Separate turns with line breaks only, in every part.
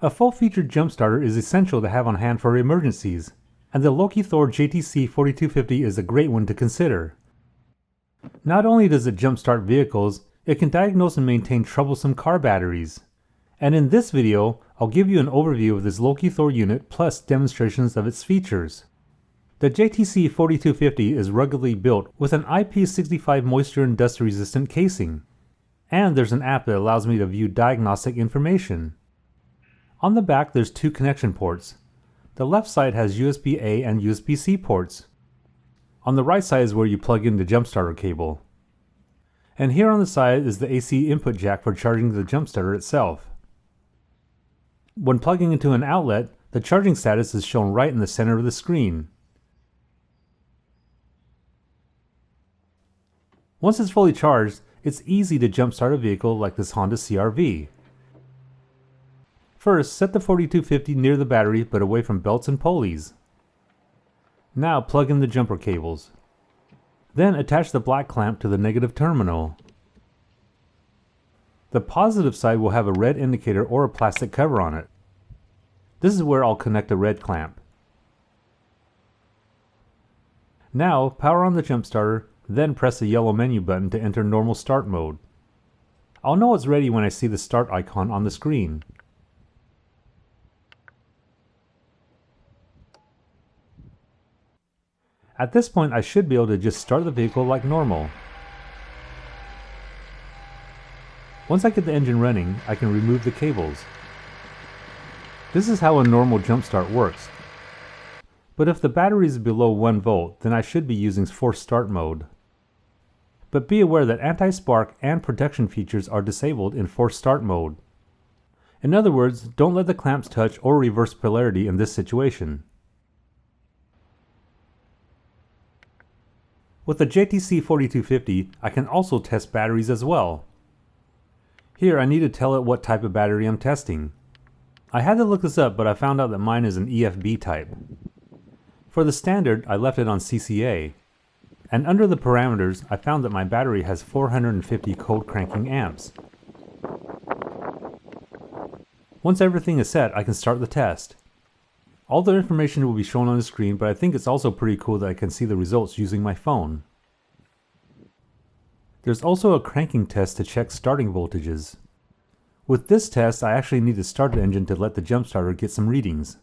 A full-featured jump starter is essential to have on hand for emergencies, and the Lokithor JTC4250 is a great one to consider. Not only does it jumpstart vehicles, it can diagnose and maintain troublesome car batteries. And in this video, I'll give you an overview of this Lokithor unit plus demonstrations of its features. The JTC4250 is ruggedly built with an IP65 moisture and dust resistant casing. And there's an app that allows me to view diagnostic information. On the back there's two connection ports. The left side has USB-A and USB-C ports. On the right side is where you plug in the jump starter cable. And here on the side is the AC input jack for charging the jump starter itself. When plugging into an outlet, the charging status is shown right in the center of the screen. Once it's fully charged, it's easy to jumpstart a vehicle like this Honda CR-V. First, set the 4250 near the battery but away from belts and pulleys. Now plug in the jumper cables. Then attach the black clamp to the negative terminal. The positive side will have a red indicator or a plastic cover on it. This is where I'll connect the red clamp. Now power on the jump starter, then press the yellow menu button to enter normal start mode. I'll know it's ready when I see the start icon on the screen. At this point, I should be able to just start the vehicle like normal. Once I get the engine running, I can remove the cables. This is how a normal jump start works. But if the battery is below 1 volt, then I should be using forced start mode. But be aware that anti-spark and protection features are disabled in forced start mode. In other words, don't let the clamps touch or reverse polarity in this situation. With the JTC4250, I can also test batteries as well. Here I need to tell it what type of battery I'm testing. I had to look this up, but I found out that mine is an EFB type. For the standard, I left it on CCA. And under the parameters, I found that my battery has 450 cold cranking amps. Once everything is set, I can start the test. All the information will be shown on the screen, but I think it's also pretty cool that I can see the results using my phone. There's also a cranking test to check starting voltages. With this test, I actually need to start the engine to let the jump starter get some readings.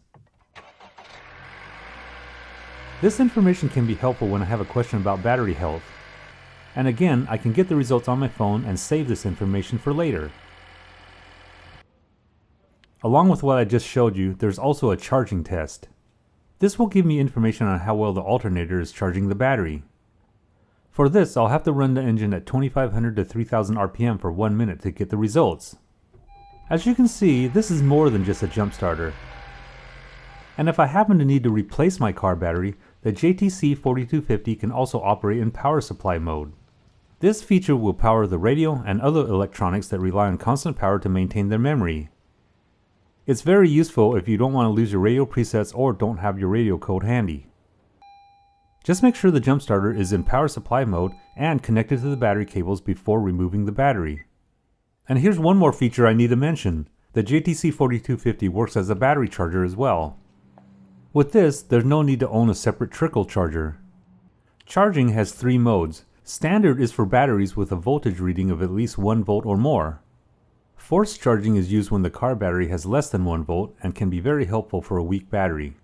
This information can be helpful when I have a question about battery health. And again, I can get the results on my phone and save this information for later. Along with what I just showed you, there's also a charging test. This will give me information on how well the alternator is charging the battery. For this, I'll have to run the engine at 2500 to 3000 RPM for 1 minute to get the results. As you can see, this is more than just a jump starter. And if I happen to need to replace my car battery, the JTC4250 can also operate in power supply mode. This feature will power the radio and other electronics that rely on constant power to maintain their memory. It's very useful if you don't want to lose your radio presets or don't have your radio code handy. Just make sure the jump starter is in power supply mode and connected to the battery cables before removing the battery. And here's one more feature I need to mention. The JTC4250 works as a battery charger as well. With this, there's no need to own a separate trickle charger. Charging has 3 modes. Standard is for batteries with a voltage reading of at least 1 volt or more. Forced charging is used when the car battery has less than 1 volt and can be very helpful for a weak battery.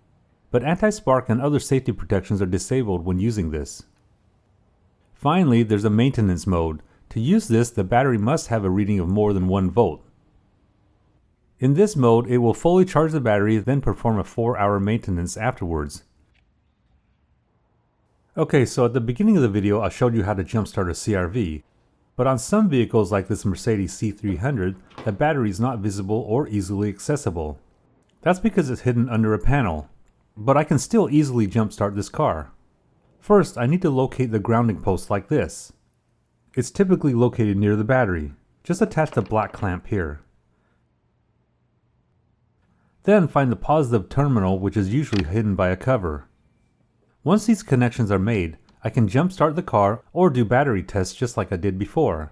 But anti-spark and other safety protections are disabled when using this. Finally, there's a maintenance mode. To use this, the battery must have a reading of more than 1 volt. In this mode, it will fully charge the battery, then perform a 4-hour maintenance afterwards. Okay, so at the beginning of the video, I showed you how to jumpstart a CR-V. But on some vehicles like this Mercedes C300, the battery is not visible or easily accessible. That's because it's hidden under a panel. But I can still easily jumpstart this car. First, I need to locate the grounding post like this. It's typically located near the battery. Just attach the black clamp here. Then find the positive terminal, which is usually hidden by a cover. Once these connections are made, I can jumpstart the car or do battery tests just like I did before.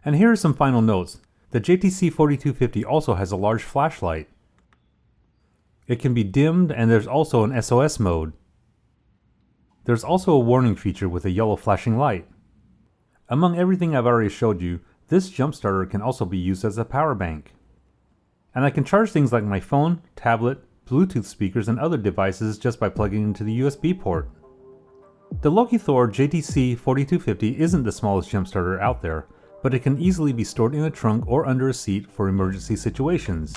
And here are some final notes. The JTC4250 also has a large flashlight. It can be dimmed, and there's also an SOS mode. There's also a warning feature with a yellow flashing light. Among everything I've already showed you, this jump starter can also be used as a power bank. And I can charge things like my phone, tablet, Bluetooth speakers, and other devices just by plugging into the USB port. The Lokithor JTC4250 isn't the smallest jump starter out there, but it can easily be stored in a trunk or under a seat for emergency situations.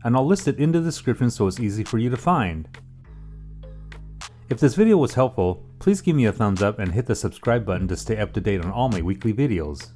And I'll list it in the description so it's easy for you to find. If this video was helpful, please give me a thumbs up and hit the subscribe button to stay up to date on all my weekly videos.